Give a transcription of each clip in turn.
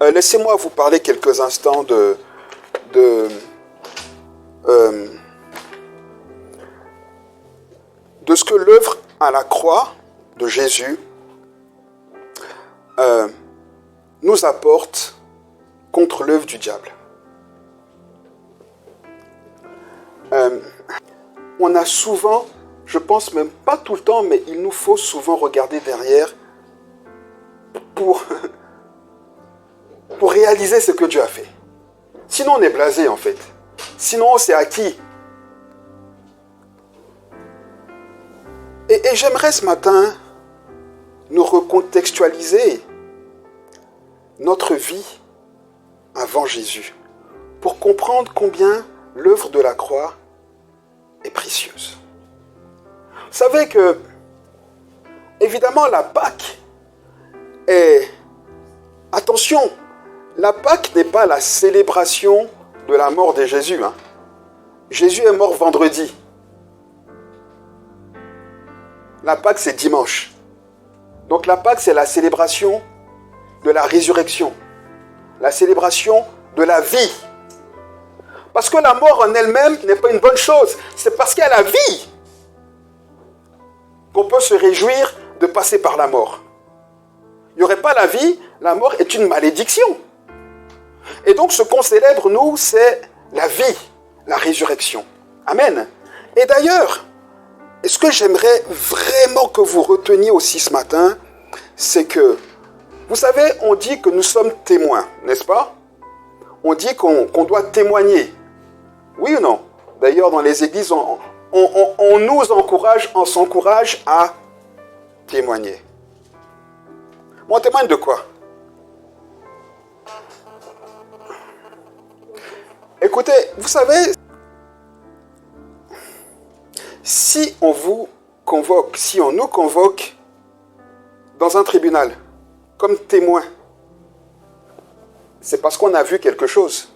Laissez-moi vous parler quelques instants de, euh, de ce que l'œuvre à la croix de Jésus nous apporte contre l'œuvre du diable. On a souvent, je pense même pas tout le temps, mais il nous faut souvent regarder derrière pour réaliser ce que Dieu a fait. Sinon on est blasé en fait. Sinon c'est acquis. Et j'aimerais ce matin nous recontextualiser notre vie avant Jésus pour comprendre combien l'œuvre de la croix est précieuse. Vous savez que, évidemment, la Pâque est... Attention, la Pâque n'est pas la célébration de la mort de Jésus. Jésus est mort vendredi. La Pâque, c'est dimanche. Donc la Pâque, c'est la célébration de la résurrection. La célébration de la vie. Parce que la mort en elle-même n'est pas une bonne chose. C'est parce qu'il y a la vie qu'on peut se réjouir de passer par la mort. Il n'y aurait pas la vie, la mort est une malédiction. Et donc ce qu'on célèbre, nous, c'est la vie, la résurrection. Amen. Et d'ailleurs, ce que j'aimerais vraiment que vous reteniez aussi ce matin, c'est que, vous savez, on dit que nous sommes témoins, n'est-ce pas? On dit qu'on doit témoigner. Oui ou non? D'ailleurs, dans les églises, on nous encourage, on s'encourage à témoigner. Mais on témoigne de quoi? Écoutez, vous savez, si on vous convoque, si on nous convoque dans un tribunal comme témoin, c'est parce qu'on a vu quelque chose.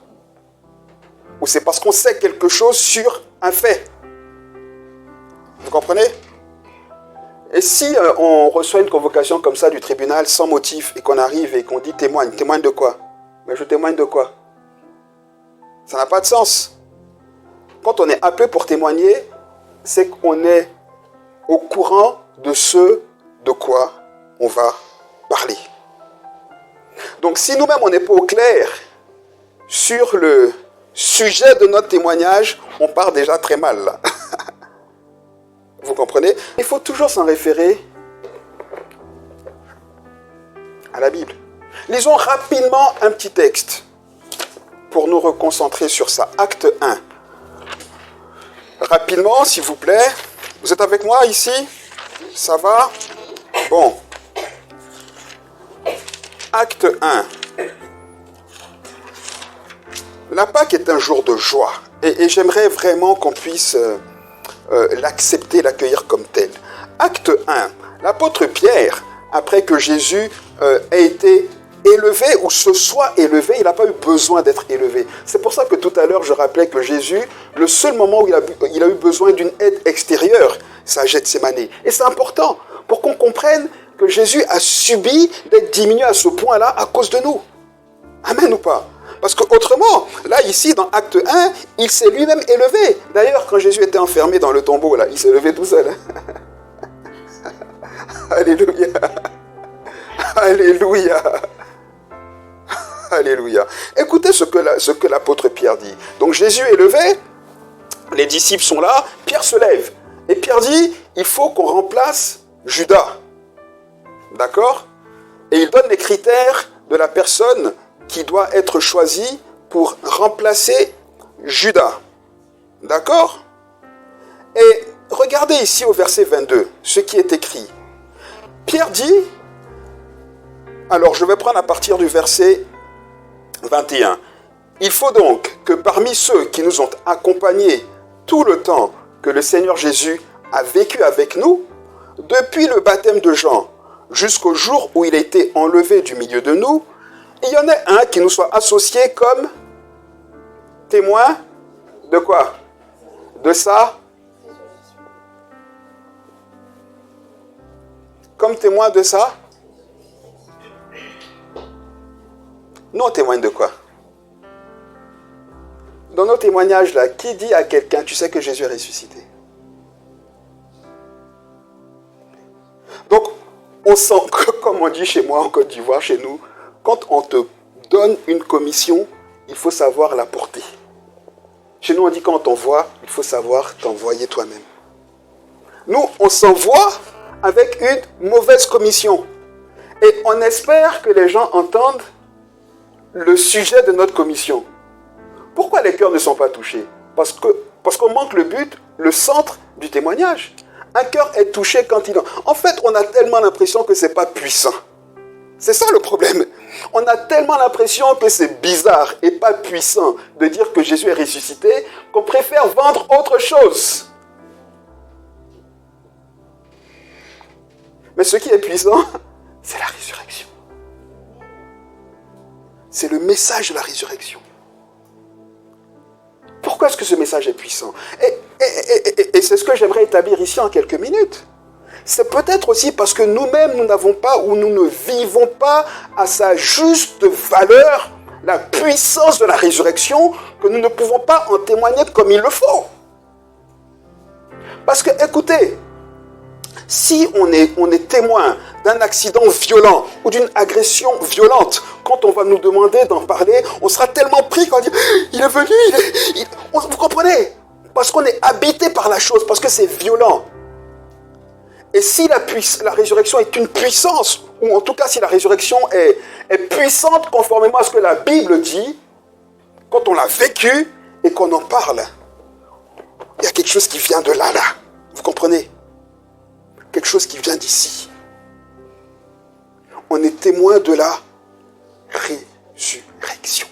Ou c'est parce qu'on sait quelque chose sur un fait. Vous comprenez? Et si on reçoit une convocation comme ça du tribunal sans motif et qu'on arrive et qu'on dit témoigne, témoigne de quoi? Mais je témoigne de quoi? Ça n'a pas de sens. Quand on est appelé pour témoigner, c'est qu'on est au courant de ce de quoi on va parler. Donc si nous-mêmes on n'est pas au clair sur le sujet de notre témoignage, on part déjà très mal là. Vous comprenez? Il faut toujours s'en référer à la Bible. Lisons rapidement un petit texte pour nous reconcentrer sur ça. Acte 1. Rapidement, s'il vous plaît. Vous êtes avec moi ici? Ça va? Bon. Acte 1. La Pâque est un jour de joie. Et j'aimerais vraiment qu'on puisse l'accepter, l'accueillir comme tel. Acte 1. L'apôtre Pierre, après que Jésus ait été élevé ou se soit élevé, il n'a pas eu besoin d'être élevé. C'est pour ça que tout à l'heure, je rappelais que Jésus, le seul moment où il a eu besoin d'une aide extérieure, c'est à Gethsémane. Et c'est important pour qu'on comprenne que Jésus a subi d'être diminué à ce point-là à cause de nous. Amen ou pas? Parce qu'autrement, là, ici, dans Acte 1, il s'est lui-même élevé. D'ailleurs, quand Jésus était enfermé dans le tombeau, là, il s'est levé tout seul. Alléluia. Alléluia. Alléluia. Écoutez ce que l'apôtre Pierre dit. Donc Jésus est levé, les disciples sont là, Pierre se lève. Et Pierre dit, il faut qu'on remplace Judas. D'accord? Et il donne les critères de la personne qui doit être choisie pour remplacer Judas. D'accord? Et regardez ici au verset 22, ce qui est écrit. Pierre dit, alors je vais prendre à partir du verset 21. Il faut donc que parmi ceux qui nous ont accompagnés tout le temps que le Seigneur Jésus a vécu avec nous, depuis le baptême de Jean jusqu'au jour où il a été enlevé du milieu de nous, il y en ait un qui nous soit associé comme témoin de quoi? De ça? Comme témoin de ça? Nous, on témoigne de quoi? Dans nos témoignages, là, qui dit à quelqu'un, tu sais que Jésus est ressuscité? Donc, on sent, comme on dit chez moi en Côte d'Ivoire, chez nous, quand on te donne une commission, il faut savoir la porter. Chez nous, on dit quand on t'envoie, il faut savoir t'envoyer toi-même. Nous, on s'envoie avec une mauvaise commission. Et on espère que les gens entendent le sujet de notre commission. Pourquoi les cœurs ne sont pas touchés? Parce qu'on manque le but, le centre du témoignage. Un cœur est touché quand il... En fait, on a tellement l'impression que ce n'est pas puissant. C'est ça le problème. On a tellement l'impression que c'est bizarre et pas puissant de dire que Jésus est ressuscité qu'on préfère vendre autre chose. Mais ce qui est puissant, c'est la résurrection. C'est le message de la résurrection. Pourquoi est-ce que ce message est puissant? Et c'est ce que j'aimerais établir ici en quelques minutes. C'est peut-être aussi parce que nous-mêmes, nous n'avons pas ou nous ne vivons pas à sa juste valeur la puissance de la résurrection que nous ne pouvons pas en témoigner comme il le faut. Parce que, écoutez, si on est témoin d'un accident violent ou d'une agression violente, quand on va nous demander d'en parler, on sera tellement pris qu'on dit « il est venu, vous comprenez? Parce qu'on est habité par la chose, parce que c'est violent. Et si la résurrection est une puissance, ou en tout cas si la résurrection est puissante conformément à ce que la Bible dit, quand on l'a vécu et qu'on en parle, il y a quelque chose qui vient de là. Vous comprenez? Quelque chose qui vient d'ici. On est témoin de la résurrection.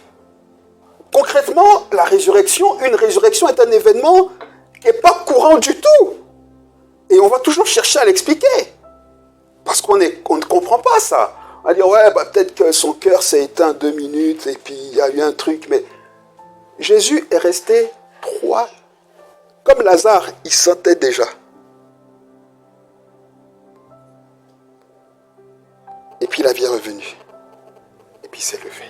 Concrètement, une résurrection est un événement qui n'est pas courant du tout. Et on va toujours chercher à l'expliquer. Parce qu'on ne comprend pas ça. On va dire, ouais, peut-être que son cœur s'est éteint 2 minutes et puis il y a eu un truc. Mais Jésus est resté 3. Comme Lazare, il sentait déjà. Et puis la vie est revenue. Et puis il s'est levé.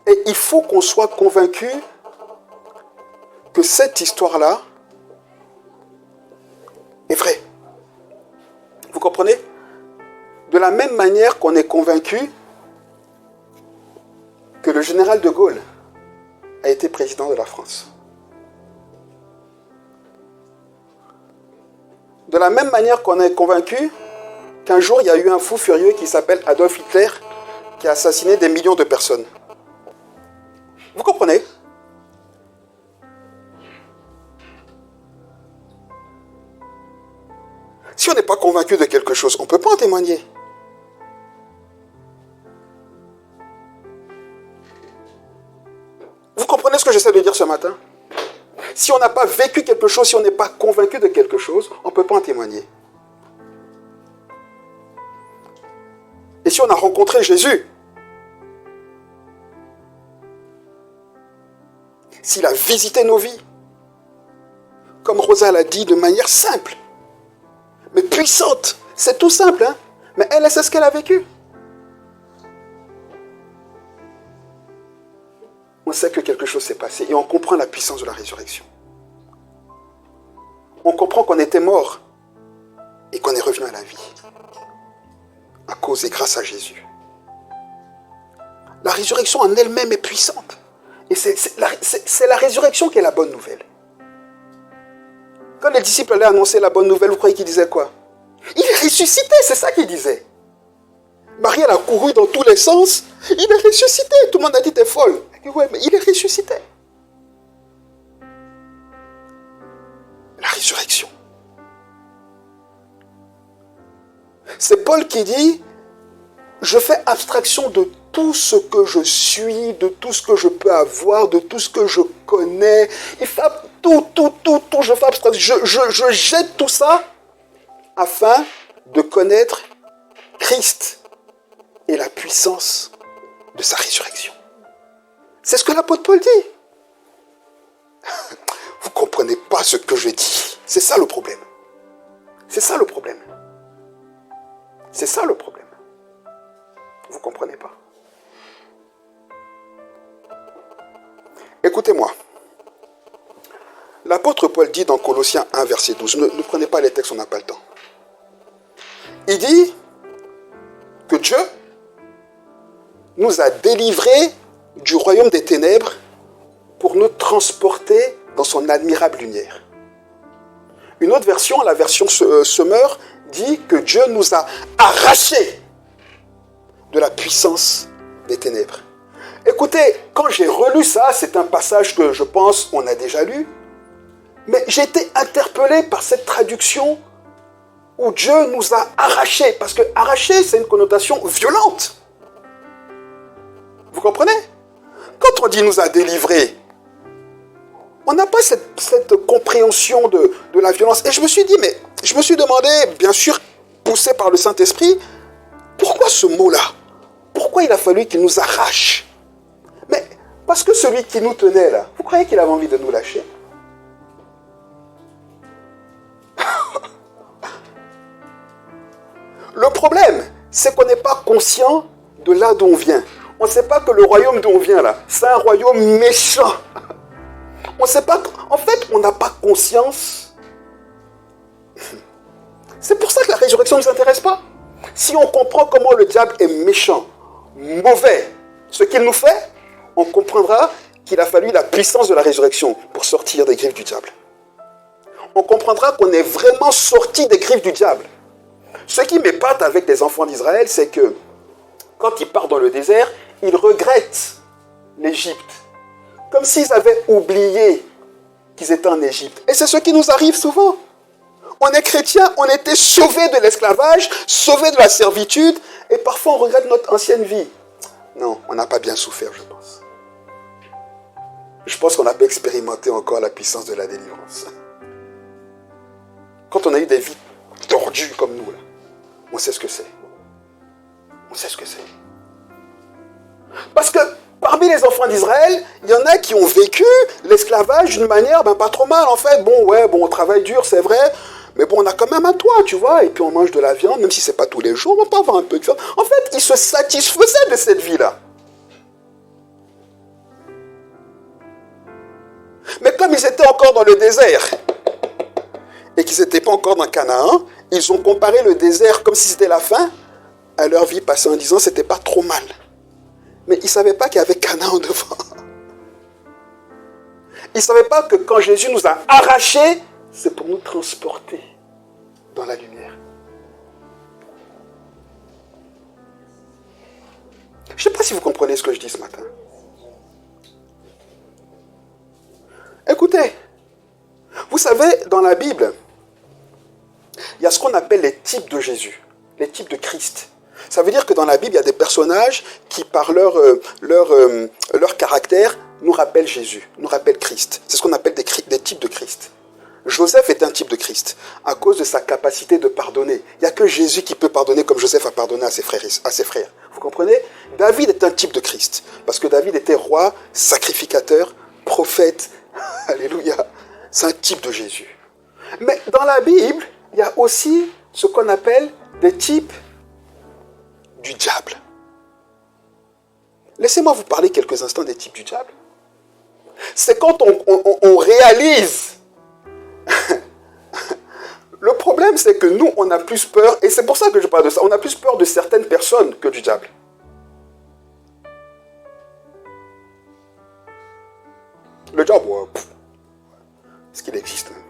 Et il faut qu'on soit convaincu que cette histoire-là est vraie. Vous comprenez? De la même manière qu'on est convaincu que le général de Gaulle a été président de la France. De la même manière qu'on est convaincu qu'un jour, il y a eu un fou furieux qui s'appelle Adolf Hitler qui a assassiné des millions de personnes. Vous comprenez? Si on n'est pas convaincu de quelque chose, on ne peut pas en témoigner. Vous comprenez ce que j'essaie de dire ce matin? Si on n'a pas vécu quelque chose, si on n'est pas convaincu de quelque chose, on ne peut pas en témoigner. Et si on a rencontré Jésus, s'il a visité nos vies, comme Rosa l'a dit de manière simple, mais puissante, c'est tout simple, hein? Mais elle, c'est ce qu'elle a vécu. On sait que quelque chose s'est passé et on comprend la puissance de la résurrection. On comprend qu'on était mort et qu'on est revenu à la vie. À cause et grâce à Jésus. La résurrection en elle-même est puissante. Et c'est la résurrection qui est la bonne nouvelle. Quand les disciples allaient annoncer la bonne nouvelle, vous croyez qu'ils disaient quoi? Il est ressuscité, c'est ça qu'ils disaient. Marie, elle a couru dans tous les sens. Il est ressuscité. Tout le monde a dit, t'es folle. Ouais, mais il est ressuscité. La résurrection. C'est Paul qui dit, je fais abstraction de tout ce que je suis, de tout ce que je peux avoir, de tout ce que je connais. Il fait tout, je fais abstraction. Je jette tout ça afin de connaître Christ et la puissance de sa résurrection. C'est ce que l'apôtre Paul dit. Vous ne comprenez pas ce que je dis. C'est ça le problème. C'est ça le problème. C'est ça le problème. Vous ne comprenez pas. Écoutez-moi. L'apôtre Paul dit dans Colossiens 1, verset 12, ne prenez pas les textes, on n'a pas le temps. Il dit que Dieu nous a délivrés du royaume des ténèbres pour nous transporter dans son admirable lumière. Une autre version, la version Semeur, dit que Dieu nous a arrachés de la puissance des ténèbres. Écoutez, quand j'ai relu ça, c'est un passage que je pense on a déjà lu, mais j'ai été interpellé par cette traduction où Dieu nous a arrachés, parce que arracher, c'est une connotation violente. Vous comprenez? Quand on dit nous a délivrés, on n'a pas cette compréhension de la violence. Et je me suis dit, mais je me suis demandé, bien sûr, poussé par le Saint-Esprit, pourquoi ce mot-là? Pourquoi il a fallu qu'il nous arrache? Mais parce que celui qui nous tenait là, vous croyez qu'il avait envie de nous lâcher? Le problème, c'est qu'on n'est pas conscient de là d'où on vient. On ne sait pas que le royaume d'où on vient là, c'est un royaume méchant. On ne sait pas, en fait, on n'a pas conscience. C'est pour ça que la résurrection ne nous intéresse pas. Si on comprend comment le diable est méchant, mauvais, ce qu'il nous fait, on comprendra qu'il a fallu la puissance de la résurrection pour sortir des griffes du diable. On comprendra qu'on est vraiment sorti des griffes du diable. Ce qui m'épate avec les enfants d'Israël, c'est que quand ils partent dans le désert, ils regrettent l'Égypte. Comme s'ils avaient oublié qu'ils étaient en Égypte. Et c'est ce qui nous arrive souvent. On est chrétien, on était sauvés de l'esclavage, sauvés de la servitude, et parfois on regrette notre ancienne vie. Non, on n'a pas bien souffert, je pense. Je pense qu'on n'a pas expérimenté encore la puissance de la délivrance. Quand on a eu des vies tordues comme nous, là, on sait ce que c'est. On sait ce que c'est. Parce que parmi les enfants d'Israël, il y en a qui ont vécu l'esclavage d'une manière pas trop mal. En fait, on travaille dur, c'est vrai, mais on a quand même un toit, tu vois, et puis on mange de la viande, même si ce n'est pas tous les jours, on peut avoir un peu de viande. En fait, ils se satisfaisaient de cette vie-là. Mais comme ils étaient encore dans le désert, et qu'ils n'étaient pas encore dans Canaan, ils ont comparé le désert comme si c'était la fin à leur vie passée en disant que ce n'était pas trop mal. Mais ils ne savaient pas qu'il y avait Canaan devant. Ils ne savaient pas que quand Jésus nous a arrachés, c'est pour nous transporter dans la lumière. Je ne sais pas si vous comprenez ce que je dis ce matin. Écoutez, vous savez, dans la Bible, il y a ce qu'on appelle les types de Jésus, les types de Christ. Ça veut dire que dans la Bible, il y a des personnages qui, par leur caractère, nous rappellent Jésus, nous rappellent Christ. C'est ce qu'on appelle des types de Christ. Joseph est un type de Christ, à cause de sa capacité de pardonner. Il n'y a que Jésus qui peut pardonner comme Joseph a pardonné à ses frères. Vous comprenez? David est un type de Christ, parce que David était roi, sacrificateur, prophète. Alléluia. C'est un type de Jésus. Mais dans la Bible, il y a aussi ce qu'on appelle des types du diable. Laissez-moi vous parler quelques instants des types du diable. C'est quand on réalise. Le problème, c'est que nous, on a plus peur, et c'est pour ça que je parle de ça, on a plus peur de certaines personnes que du diable. Le diable, est-ce qu'il existe même?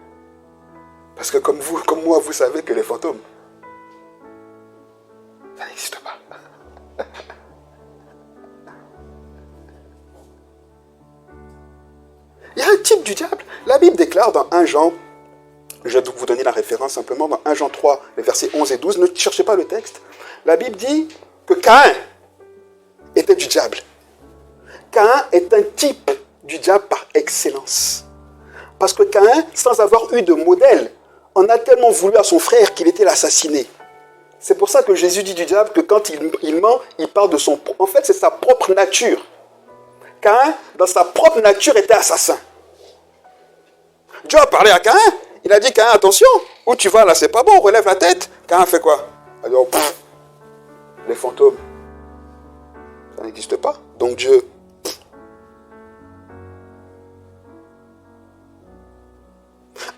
Parce que comme moi, vous savez que les fantômes, ça n'existe pas. Il y a un type du diable. La Bible déclare dans 1 Jean, je vais vous donner la référence simplement, dans 1 Jean 3, les versets 11 et 12, ne cherchez pas le texte. La Bible dit que Caïn était du diable. Caïn est un type du diable par excellence. Parce que Caïn, sans avoir eu de modèle, en a tellement voulu à son frère qu'il était l'assassiné. C'est pour ça que Jésus dit du diable que quand il ment, il parle de son... En fait, c'est sa propre nature. Caïn, dans sa propre nature, était assassin. Dieu a parlé à Caïn. Il a dit, Caïn, attention, où tu vas là, c'est pas bon, relève la tête. Caïn fait quoi? Alors, les fantômes. Ça n'existe pas. Donc Dieu...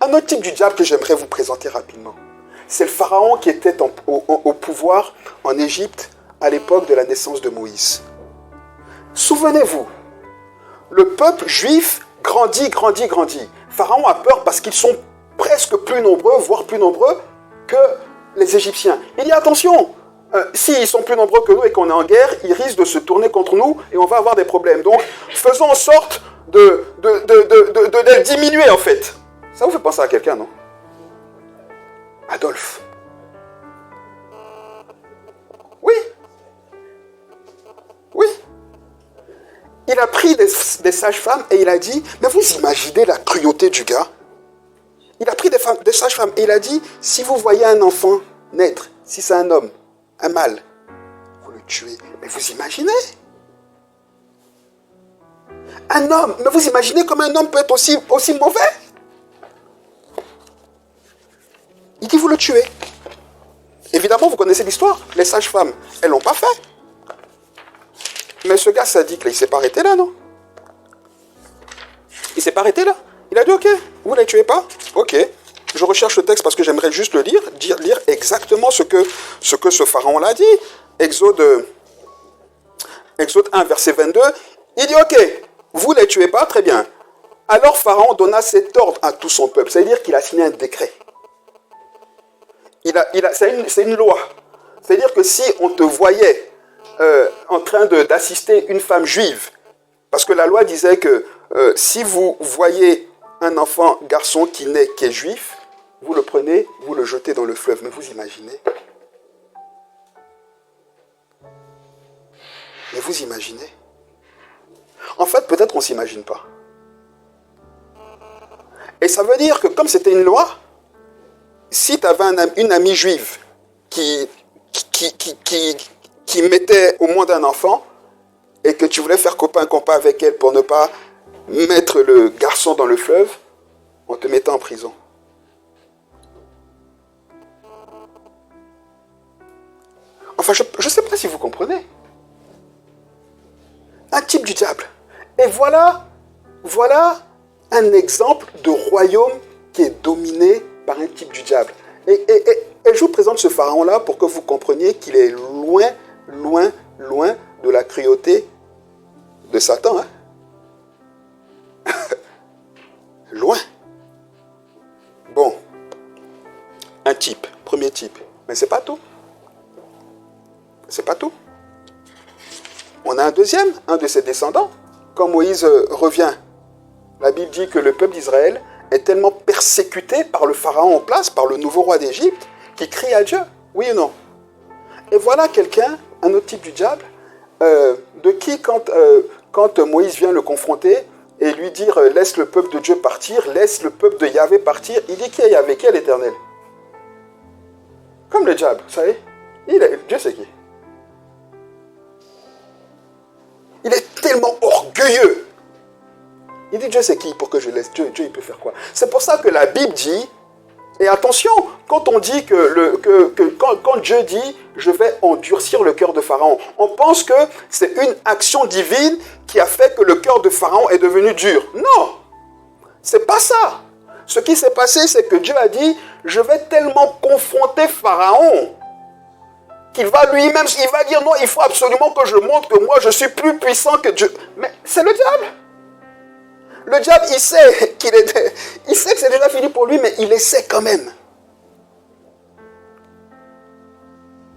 Un autre type du diable que j'aimerais vous présenter rapidement, c'est le pharaon qui était au pouvoir en Égypte à l'époque de la naissance de Moïse. Souvenez-vous, le peuple juif grandit. Pharaon a peur parce qu'ils sont presque plus nombreux, voire plus nombreux que les Égyptiens. Il dit attention, s'ils sont plus nombreux que nous et qu'on est en guerre, ils risquent de se tourner contre nous et on va avoir des problèmes. Donc, faisons en sorte de les diminuer en fait. Ça vous fait penser à quelqu'un, non? Adolphe. Oui. Oui. Il a pris des sages-femmes et il a dit, mais vous imaginez la cruauté du gars? Il a pris des sages-femmes et il a dit, si vous voyez un enfant naître, si c'est un homme, un mâle, vous le tuez. Mais vous imaginez? Un homme, mais vous imaginez comment un homme peut être aussi mauvais? Il dit, vous le tuez. Évidemment, vous connaissez l'histoire. Les sages-femmes, elles ne l'ont pas fait. Mais ce gars sadique, là, il ne s'est pas arrêté là, non? Il ne s'est pas arrêté là. Il a dit, ok, vous ne les tuez pas? Ok. Je recherche le texte parce que j'aimerais juste le lire exactement ce que ce pharaon l'a dit. Exode 1, verset 22. Il dit, ok, vous ne les tuez pas, très bien. Alors Pharaon donna cet ordre à tout son peuple. C'est-à-dire qu'il a signé un décret. C'est une loi. C'est-à-dire que si on te voyait en train d'assister une femme juive, parce que la loi disait que si vous voyez un enfant garçon qui est juif, vous le prenez, vous le jetez dans le fleuve. Mais vous imaginez? Mais vous imaginez? En fait, peut-être on ne s'imagine pas. Et ça veut dire que comme c'était une loi, si tu avais une amie juive qui mettait au monde un enfant et que tu voulais faire copain-compas avec elle pour ne pas mettre le garçon dans le fleuve, on te mettait en prison. Enfin, je ne sais pas si vous comprenez. Un type du diable. Et voilà un exemple de royaume qui est dominé par un type du diable. Et je vous présente ce pharaon-là pour que vous compreniez qu'il est loin de la cruauté de Satan. Hein? Loin. Bon. Un type, premier type. Mais c'est pas tout. C'est pas tout. On a un deuxième, un de ses descendants. Quand Moïse revient, la Bible dit que le peuple d'Israël est tellement persécuté par le pharaon en place, par le nouveau roi d'Égypte, qui crie à Dieu. Oui ou non? Et voilà quelqu'un, un autre type du diable, de qui, quand Moïse vient le confronter et lui dire « Laisse le peuple de Dieu partir, laisse le peuple de Yahvé partir », il dit « Qui est Yahvé? Qui est l'Éternel ?» Comme le diable, vous savez. Dieu c'est qui? Il est tellement orgueilleux. Il dit, Dieu c'est qui pour que je laisse? Dieu il peut faire quoi? C'est pour ça que la Bible dit, et attention, quand on dit quand Dieu dit, je vais endurcir le cœur de Pharaon, on pense que c'est une action divine qui a fait que le cœur de Pharaon est devenu dur. Non, c'est pas ça. Ce qui s'est passé, c'est que Dieu a dit, je vais tellement confronter Pharaon qu'il va lui-même, il va dire non, il faut absolument que je montre que moi je suis plus puissant que Dieu. Mais c'est le diable. Le diable, il sait que c'est déjà fini pour lui, mais il essaie quand même.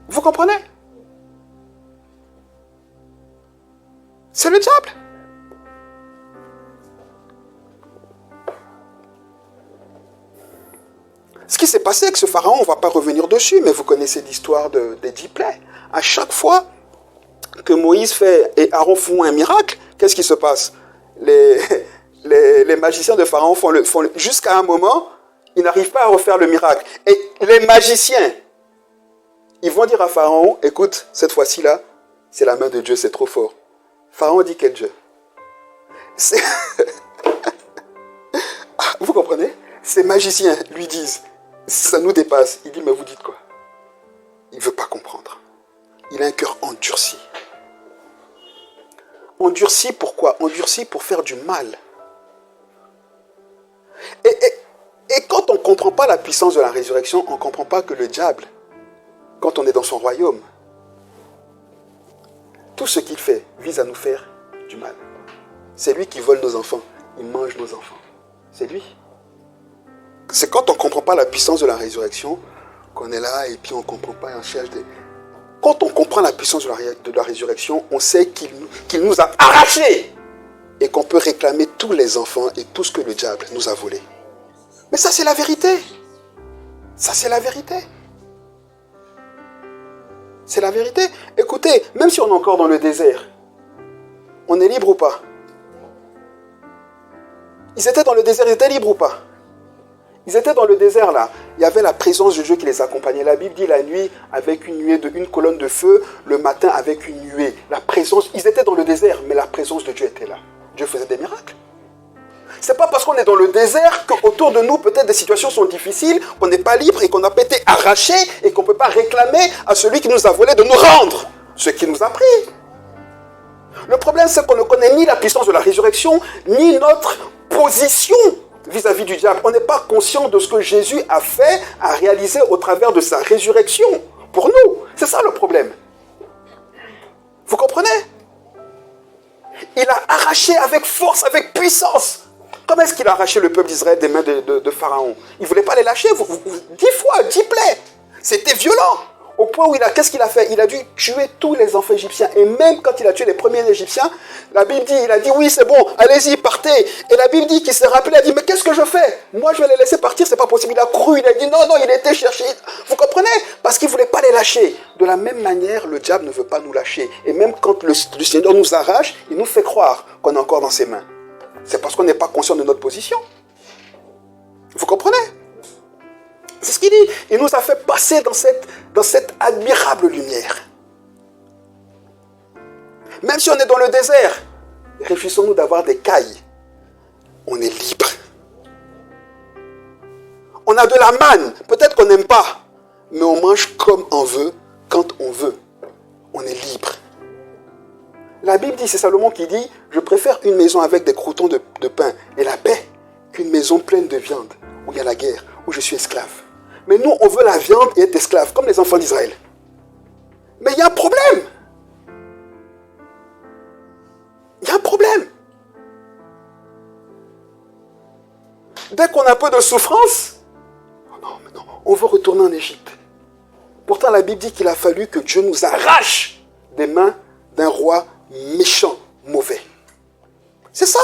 Vous comprenez? C'est le diable. Ce qui s'est passé avec ce pharaon, on ne va pas revenir dessus, mais vous connaissez l'histoire des 10 plaies. À chaque fois que Moïse fait et Aaron font un miracle, qu'est-ce qui se passe? Les magiciens de Pharaon font jusqu'à un moment, ils n'arrivent pas à refaire le miracle. Et les magiciens, ils vont dire à Pharaon, écoute, cette fois-ci là, c'est la main de Dieu, c'est trop fort. Pharaon dit quel Dieu? Vous comprenez? Ces magiciens lui disent, ça nous dépasse. Il dit, mais vous dites quoi? Il ne veut pas comprendre. Il a un cœur endurci. endurci pourquoi? Endurci pour faire du mal. Et quand on ne comprend pas la puissance de la résurrection, on ne comprend pas que le diable, quand on est dans son royaume, tout ce qu'il fait vise à nous faire du mal. C'est lui qui vole nos enfants. Il mange nos enfants. C'est lui. C'est quand on ne comprend pas la puissance de la résurrection qu'on est là et puis on ne comprend pas et on cherche des... Quand on comprend la puissance de la résurrection, on sait qu'il nous a arrachés et qu'on peut réclamer tous les enfants et tout ce que le diable nous a volé. Mais ça, c'est la vérité. Ça, c'est la vérité. C'est la vérité. Écoutez, même si on est encore dans le désert, on est libre ou pas? Ils étaient dans le désert, ils étaient libres ou pas? Ils étaient dans le désert là. Il y avait la présence de Dieu qui les accompagnait. La Bible dit la nuit avec une colonne de feu, le matin avec une nuée. La présence, ils étaient dans le désert, mais la présence de Dieu était là. Dieu faisait des miracles. C'est pas parce qu'on est dans le désert qu'autour de nous, peut-être des situations sont difficiles, qu'on n'est pas libre et qu'on n'a pas été arraché et qu'on ne peut pas réclamer à celui qui nous a volé de nous rendre ce qu'il nous a pris. Le problème, c'est qu'on ne connaît ni la puissance de la résurrection, ni notre position vis-à-vis du diable. On n'est pas conscient de ce que Jésus a fait, a réalisé au travers de sa résurrection pour nous. C'est ça le problème. Vous comprenez? Il a arraché avec force, avec puissance. Comment est-ce qu'il a arraché le peuple d'Israël des mains de Pharaon? Il ne voulait pas les lâcher, 10 fois, 10 plaies. C'était violent. Au point où qu'est-ce qu'il a fait? Il a dû tuer tous les enfants égyptiens. Et même quand il a tué les premiers égyptiens, la Bible dit, il a dit oui c'est bon, allez-y, partez. Et la Bible dit qu'il s'est rappelé, il a dit mais qu'est-ce que je fais? Moi je vais les laisser partir, c'est pas possible. Il a couru, il a dit non, il était cherché. Vous comprenez? Parce qu'il ne voulait pas les lâcher. De la même manière, le diable ne veut pas nous lâcher. Et même quand le Seigneur nous arrache, il nous fait croire qu'on est encore dans ses mains. C'est parce qu'on n'est pas conscient de notre position. Vous comprenez? C'est ce qu'il dit. Il nous a fait passer dans cette admirable lumière. Même si on est dans le désert, réjouissons-nous d'avoir des cailles. On est libre. On a de la manne. Peut-être qu'on n'aime pas, mais on mange comme on veut, quand on veut. On est libre. La Bible dit, c'est Salomon qui dit, je préfère une maison avec des croûtons de pain et la paix qu'une maison pleine de viande, où il y a la guerre, où je suis esclave. Mais nous, on veut la viande et être esclave, comme les enfants d'Israël. Mais il y a un problème. Il y a un problème. Dès qu'on a un peu de souffrance, non, on veut retourner en Égypte. Pourtant, la Bible dit qu'il a fallu que Dieu nous arrache des mains d'un roi méchant, mauvais. C'est ça.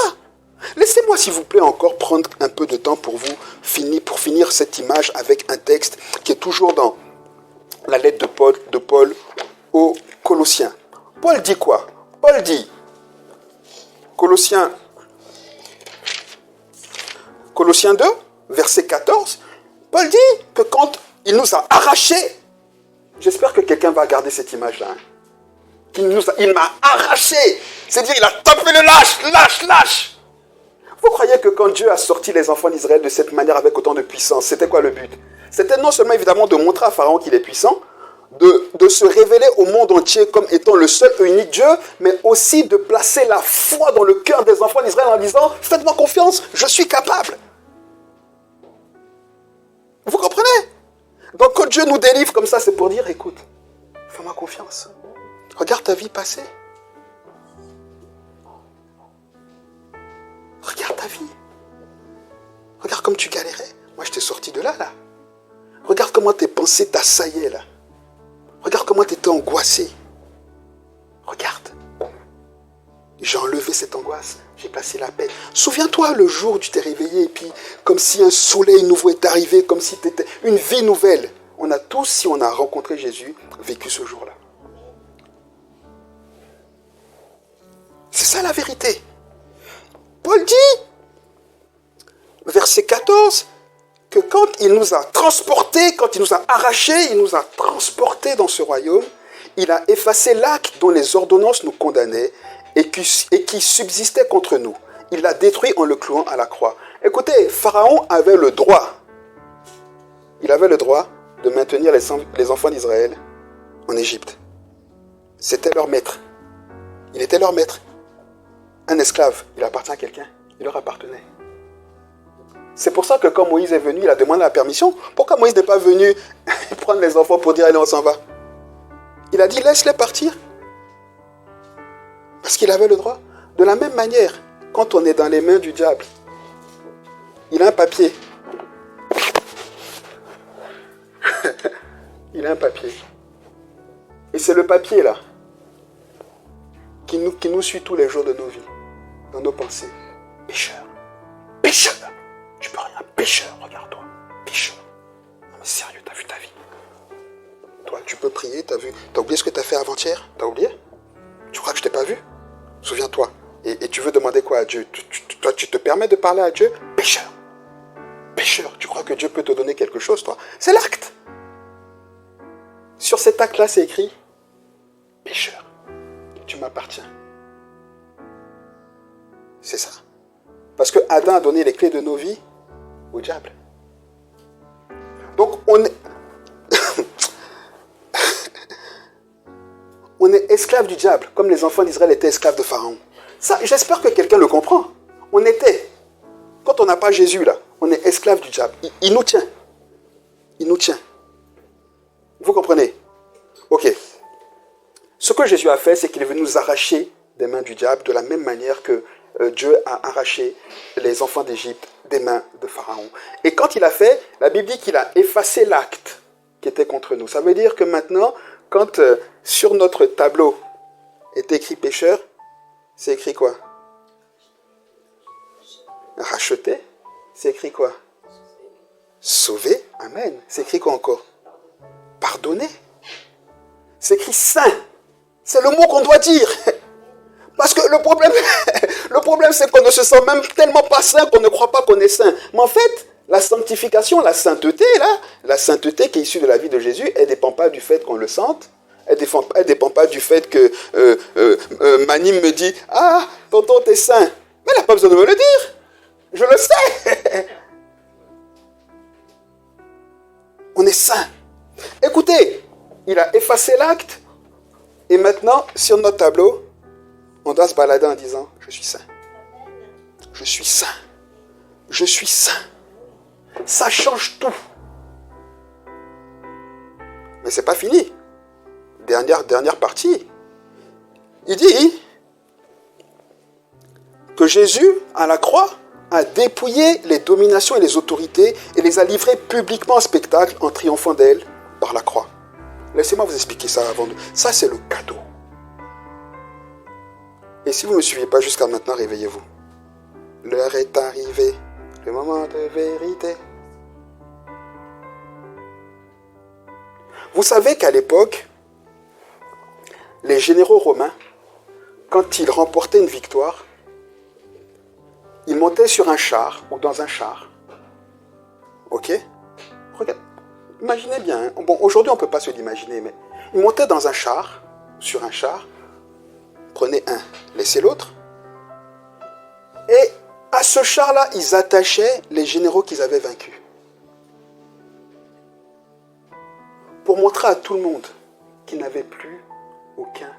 Laissez-moi, s'il vous plaît, encore prendre un peu de temps pour finir cette image avec un texte qui est toujours dans la lettre de Paul aux Colossiens. Paul dit quoi? Paul dit, Colossiens 2, verset 14, Paul dit que quand il nous a arrachés, j'espère que quelqu'un va garder cette image-là, il m'a arraché, c'est-à-dire il a tapé le lâche. Vous croyez que quand Dieu a sorti les enfants d'Israël de cette manière avec autant de puissance, c'était quoi le but? C'était non seulement évidemment de montrer à Pharaon qu'il est puissant, de se révéler au monde entier comme étant le seul et unique Dieu, mais aussi de placer la foi dans le cœur des enfants d'Israël en disant « Faites-moi confiance, je suis capable ». Vous comprenez? Donc quand Dieu nous délivre comme ça, c'est pour dire « Écoute, fais-moi confiance, regarde ta vie passer. Regarde ta vie. Regarde comme tu galérais. Moi, je t'ai sorti de là. Regarde comment tes pensées t'assaillaient, là. Regarde comment tu étais angoissé. Regarde. J'ai enlevé cette angoisse. J'ai placé la paix. Souviens-toi le jour où tu t'es réveillé et puis comme si un soleil nouveau est arrivé, comme si c'était une vie nouvelle. On a tous, si on a rencontré Jésus, vécu ce jour-là. C'est ça la vérité. Paul dit, verset 14, que quand il nous a transportés, quand il nous a arrachés, il nous a transportés dans ce royaume, il a effacé l'acte dont les ordonnances nous condamnaient et qui subsistait contre nous. Il l'a détruit en le clouant à la croix. Écoutez, Pharaon avait le droit, de maintenir les enfants d'Israël en Égypte. C'était leur maître. Il était leur maître. Un esclave, il appartient à quelqu'un. Il leur appartenait. C'est pour ça que quand Moïse est venu, il a demandé la permission. Pourquoi Moïse n'est pas venu prendre les enfants pour dire allez, on s'en va? Il a dit laisse-les partir. Parce qu'il avait le droit. De la même manière, quand on est dans les mains du diable, il a un papier. Il a un papier. Et c'est le papier là qui nous suit tous les jours de nos vies, dans nos pensées. Pécheur. Pécheur. Tu peux rien. Pécheur, regarde-toi. Pécheur. Non mais sérieux, t'as vu ta vie? Toi, tu peux prier, t'as vu? T'as oublié ce que t'as fait avant-hier? T'as oublié? Tu crois que je t'ai pas vu? Souviens-toi. Et tu veux demander quoi à Dieu? Toi, tu te permets de parler à Dieu? Pécheur. Pécheur. Tu crois que Dieu peut te donner quelque chose, toi? C'est l'acte. Sur cet acte-là, c'est écrit pécheur. Tu m'appartiens. C'est ça. Parce que Adam a donné les clés de nos vies au diable. Donc, on est... on est esclave du diable, comme les enfants d'Israël étaient esclaves de Pharaon. Ça, j'espère que quelqu'un le comprend. On était. Quand on n'a pas Jésus, là, on est esclave du diable. Il nous tient. Il nous tient. Vous comprenez? Ok. Ce que Jésus a fait, c'est qu'il est venu nous arracher des mains du diable de la même manière que Dieu a arraché les enfants d'Égypte des mains de Pharaon. Et quand il a fait, la Bible dit qu'il a effacé l'acte qui était contre nous. Ça veut dire que maintenant, quand sur notre tableau est écrit pécheur, c'est écrit quoi? Racheté, c'est écrit quoi? Sauvé, amen. C'est écrit quoi encore? Pardonné. C'est écrit saint. C'est le mot qu'on doit dire. Parce que le problème c'est qu'on ne se sent même tellement pas saint qu'on ne croit pas qu'on est saint. Mais en fait, la sanctification, la sainteté, là, la sainteté qui est issue de la vie de Jésus, elle ne dépend pas du fait qu'on le sente. Elle ne dépend pas du fait que Manim me dit « Ah, tonton, t'es saint. » Mais elle n'a pas besoin de me le dire. Je le sais. On est saint. Écoutez, il a effacé l'acte. Et maintenant, sur notre tableau, on doit se balader en disant « Je suis saint. Je suis saint. Je suis saint. » Ça change tout. Mais ce n'est pas fini. Dernière partie. Il dit que Jésus, à la croix, a dépouillé les dominations et les autorités et les a livrées publiquement en spectacle en triomphant d'elles par la croix. Laissez-moi vous expliquer ça avant de... Ça, c'est le cadeau. Et si vous ne me suivez pas jusqu'à maintenant, réveillez-vous. L'heure est arrivée, le moment de vérité. Vous savez qu'à l'époque, les généraux romains, quand ils remportaient une victoire, ils montaient sur un char ou dans un char. Ok? Regarde, imaginez bien. Hein? Bon, aujourd'hui, on ne peut pas se l'imaginer, mais ils montaient dans un char, sur un char, prenaient un, laissaient l'autre, et à ce char-là, ils attachaient les généraux qu'ils avaient vaincus. Pour montrer à tout le monde qu'ils n'avaient plus aucun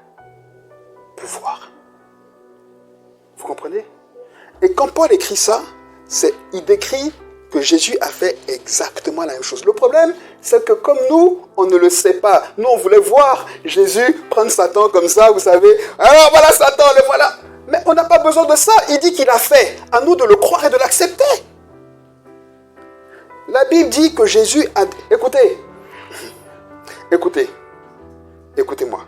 pouvoir. Vous comprenez? Et quand Paul écrit ça, il décrit que Jésus a fait exactement la même chose. Le problème, c'est que comme nous, on ne le sait pas. Nous, on voulait voir Jésus prendre Satan comme ça, vous savez. Alors voilà Satan, le voilà. Mais on n'a pas besoin de ça. Il dit qu'il a fait. À nous de le croire et de l'accepter. La Bible dit que Jésus a... Écoutez-moi.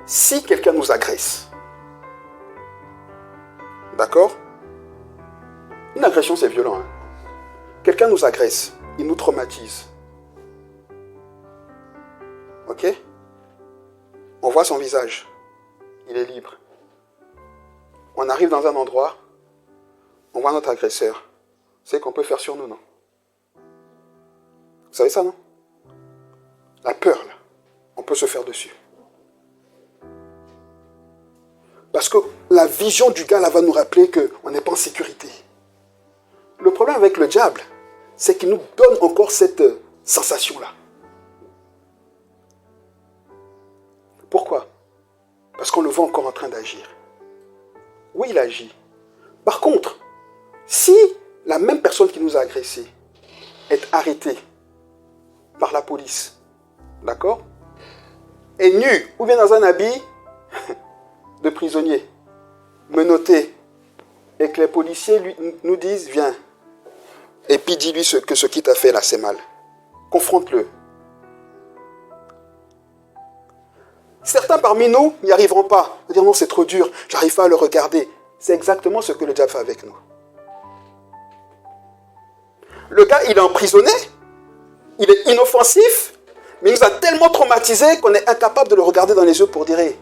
Si quelqu'un nous agresse, d'accord? Une agression, c'est violent. Hein? Quelqu'un nous agresse, il nous traumatise. Ok? On voit son visage. Il est libre. On arrive dans un endroit, on voit notre agresseur. C'est qu'on peut faire sur nous, non? Vous savez ça, non? La peur, là, on peut se faire dessus. Parce que la vision du gars, là, va nous rappeler qu'on n'est pas en sécurité. Le problème avec le diable, c'est qu'il nous donne encore cette sensation-là. Pourquoi? Parce qu'on le voit encore en train d'agir. Oui, il agit. Par contre, si la même personne qui nous a agressés est arrêtée par la police, d'accord, est nue ou bien dans un habit de prisonnier, menotté, et que les policiers nous disent, viens, et puis dis-lui que ce qu'il t'a fait là, c'est mal. Confronte-le. Certains parmi nous n'y arriveront pas. Ils vont dire non, c'est trop dur, j'arrive pas à le regarder. C'est exactement ce que le diable fait avec nous. Le gars, il est emprisonné, il est inoffensif, mais il nous a tellement traumatisés qu'on est incapable de le regarder dans les yeux pour dire hey,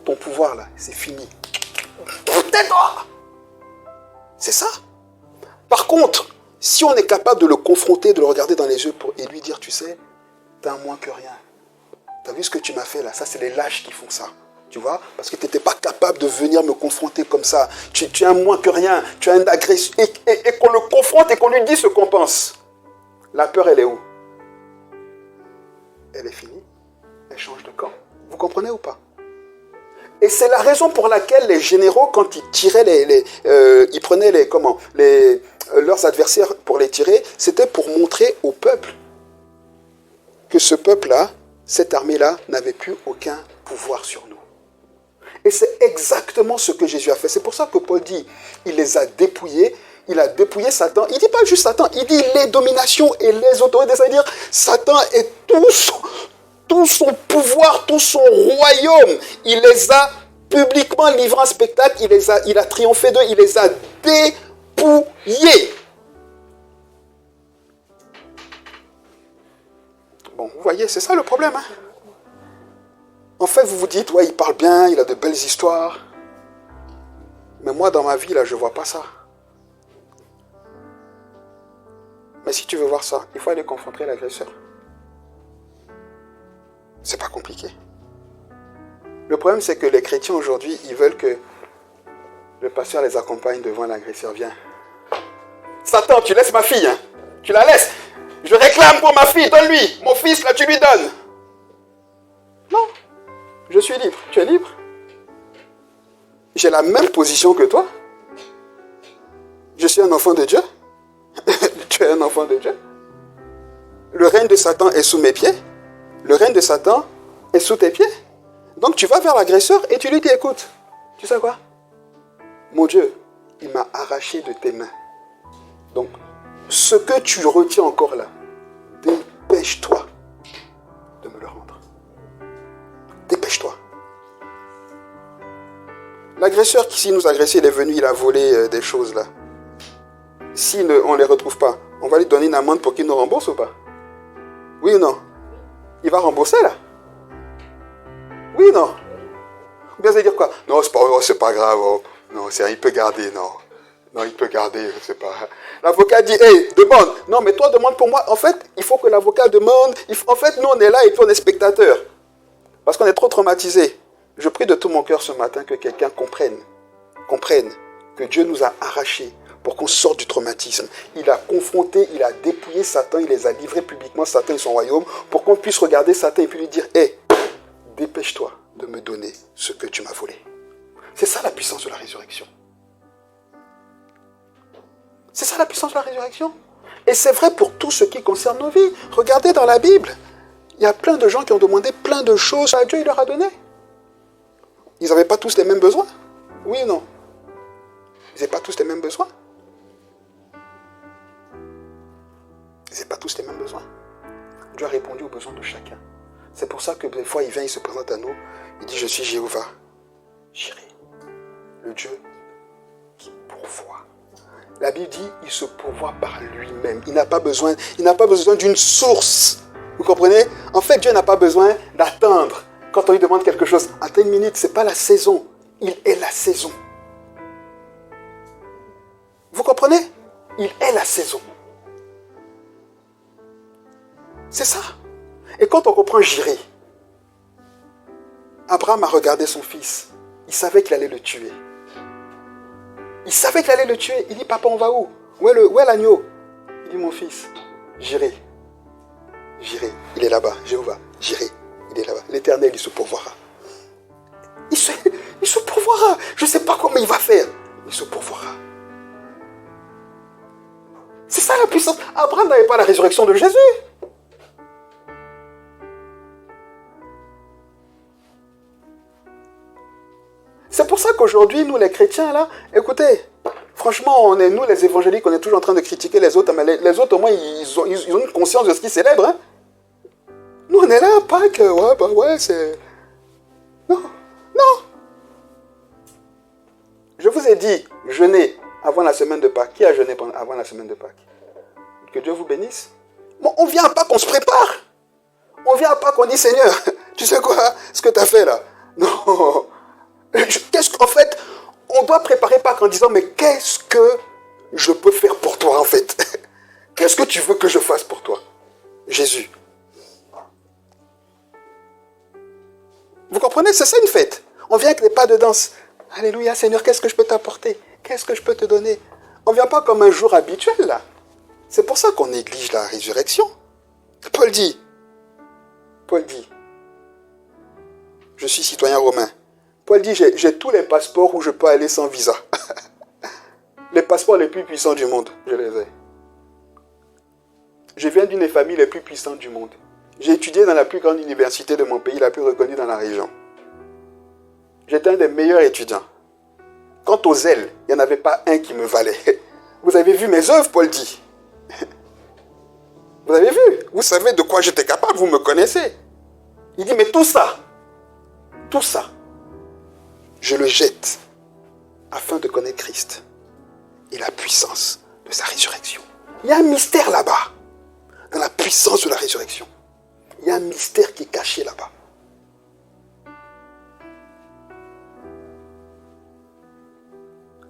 ton pouvoir là, c'est fini. Tais-toi! C'est ça. Par contre, si on est capable de le confronter, de le regarder dans les yeux et lui dire, tu sais, t'es un moins que rien. T'as vu ce que tu m'as fait là? Ça, c'est les lâches qui font ça. Tu vois? Parce que tu n'étais pas capable de venir me confronter comme ça. Tu es un moins que rien. Tu as une agression. Et qu'on le confronte et qu'on lui dit ce qu'on pense. La peur, elle est où? Elle est finie. Elle change de camp. Vous comprenez ou pas? Et c'est la raison pour laquelle les généraux, quand ils tiraient ils prenaient leurs adversaires pour les tirer, c'était pour montrer au peuple que ce peuple-là, cette armée-là, n'avait plus aucun pouvoir sur nous. Et c'est exactement ce que Jésus a fait. C'est pour ça que Paul dit, il les a dépouillés, il a dépouillé Satan. Il ne dit pas juste Satan, il dit les dominations et les autorités. C'est-à-dire, Satan et tout son pouvoir, tout son royaume, il les a publiquement livrés en spectacle, il a triomphé d'eux, il les a dépouillés. Bon, vous voyez, c'est ça le problème. Hein? En fait, vous vous dites, ouais, il parle bien, il a de belles histoires. Mais moi, dans ma vie, là, je ne vois pas ça. Mais si tu veux voir ça, il faut aller confronter l'agresseur. C'est pas compliqué. Le problème, c'est que les chrétiens aujourd'hui, ils veulent que le pasteur les accompagne devant l'agresseur. Viens. Satan, tu laisses ma fille, hein? Tu la laisses. Je réclame pour ma fille, donne-lui. Mon fils, là, tu lui donnes. Non. Je suis libre. Tu es libre? J'ai la même position que toi. Je suis un enfant de Dieu. Tu es un enfant de Dieu. Le règne de Satan est sous mes pieds. Le règne de Satan est sous tes pieds. Donc tu vas vers l'agresseur et tu lui dis, écoute, tu sais quoi? Mon Dieu, il m'a arraché de tes mains. Donc, ce que tu retiens encore là, dépêche-toi de me le rendre. Dépêche-toi. L'agresseur qui s'il nous a agressé, il est venu, il a volé des choses là. Si on ne les retrouve pas, on va lui donner une amende pour qu'il nous rembourse ou pas? Oui ou non? Il va rembourser là? Oui ou non? Ou bien ça veut dire quoi? Non, c'est pas grave. Oh. Non, il peut garder, non. Non, il peut garder, je sais pas. L'avocat dit, hey, demande. Non, mais toi, demande pour moi. En fait, il faut que l'avocat demande. En fait, nous, on est là et puis on est spectateurs. Parce qu'on est trop traumatisés. Je prie de tout mon cœur ce matin que quelqu'un comprenne que Dieu nous a arrachés pour qu'on sorte du traumatisme. Il a confronté, il a dépouillé Satan, il les a livrés publiquement, Satan et son royaume, pour qu'on puisse regarder Satan et puis lui dire, hey, dépêche-toi de me donner ce que tu m'as volé. C'est ça la puissance de la résurrection. C'est ça la puissance de la résurrection. Et c'est vrai pour tout ce qui concerne nos vies. Regardez dans la Bible. Il y a plein de gens qui ont demandé plein de choses à Dieu, il leur a donné. Ils n'avaient pas tous les mêmes besoins. Oui ou non? Ils n'avaient pas tous les mêmes besoins. Ils n'avaient pas tous les mêmes besoins. Dieu a répondu aux besoins de chacun. C'est pour ça que des fois, il vient, il se présente à nous. Il dit, je suis Jéhovah. Jireh. Le Dieu qui pourvoit. La Bible dit, il se pourvoit par lui-même. Il n'a pas besoin d'une source. Vous comprenez? En fait, Dieu n'a pas besoin d'attendre. Quand on lui demande quelque chose, à telle minute, ce n'est pas la saison. Il est la saison. Vous comprenez? Il est la saison. C'est ça. Et quand on comprend Jireh, Abraham a regardé son fils. Il savait qu'il allait le tuer. Il savait qu'il allait le tuer. Il dit, papa, on va où? Où est l'agneau? Il dit, mon fils, Jireh. Jireh, il est là-bas. Jéhovah, Jireh, il est là-bas. L'Éternel, il se pourvoira. Il il se pourvoira. Je ne sais pas comment il va faire. Il se pourvoira. C'est ça la puissance. Abraham n'avait pas la résurrection de Jésus. C'est pour ça qu'aujourd'hui, nous les chrétiens, là, écoutez, franchement, nous les évangéliques, on est toujours en train de critiquer les autres, mais les autres, au moins, ils ont une conscience de ce qu'ils célèbrent. Hein. Nous, on est là, pas que, ouais, c'est... Non, non. Je vous ai dit, jeûner avant la semaine de Pâques. Qui a jeûné avant la semaine de Pâques? Que Dieu vous bénisse. Bon, on vient pas qu'on se prépare. On vient pas qu'on dit, Seigneur, tu sais quoi, ce que tu as fait là? Non. Qu'est-ce qu'en fait, on doit préparer Pâques en disant, mais qu'est-ce que je peux faire pour toi en fait? Qu'est-ce que tu veux que je fasse pour toi? Jésus. Vous comprenez? C'est ça une fête. On vient avec des pas de danse. Alléluia, Seigneur, qu'est-ce que je peux t'apporter? Qu'est-ce que je peux te donner? On ne vient pas comme un jour habituel, là. C'est pour ça qu'on néglige la résurrection. Paul dit, je suis citoyen romain. Paul dit, j'ai tous les passeports où je peux aller sans visa. Les passeports les plus puissants du monde, je les ai. Je viens d'une des familles les plus puissantes du monde. J'ai étudié dans la plus grande université de mon pays, la plus reconnue dans la région. J'étais un des meilleurs étudiants. Quant aux ailes, il n'y en avait pas un qui me valait. Vous avez vu mes œuvres, Paul dit. Vous avez vu? Vous savez de quoi j'étais capable, vous me connaissez. Il dit, mais tout ça, je le jette afin de connaître Christ et la puissance de sa résurrection. Il y a un mystère là-bas, dans la puissance de la résurrection. Il y a un mystère qui est caché là-bas.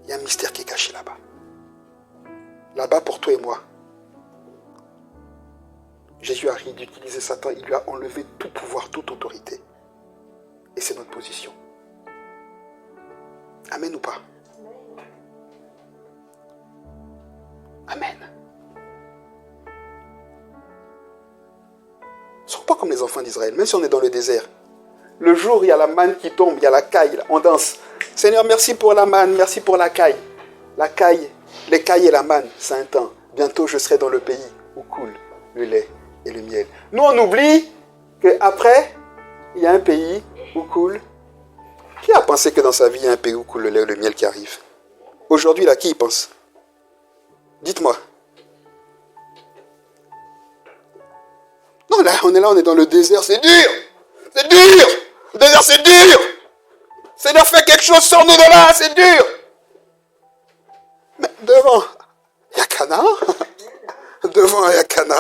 Il y a un mystère qui est caché là-bas. Là-bas pour toi et moi. Jésus a ri d'utiliser Satan, il lui a enlevé tout pouvoir, toute autorité. Et c'est notre position. Amen ou pas? Amen. Ne sois pas comme les enfants d'Israël, même si on est dans le désert. Le jour, il y a la manne qui tombe, il y a la caille, on danse. Seigneur, merci pour la manne, merci pour la caille. La caille, les cailles et la manne, c'est un temps. Bientôt, je serai dans le pays où coule le lait et le miel. Nous, on oublie qu'après, il y a un pays où coule. Qui a pensé que dans sa vie, il y a un pays où coule le lait et le miel qui arrive? Aujourd'hui, là, qui y pense? Dites-moi. Non, là, on est dans le désert, c'est dur. C'est dur. Le désert, c'est dur. Seigneur, fais quelque chose, sors-nous de là, c'est dur. Mais devant, il y a Canaan. Devant, il y a Canaan.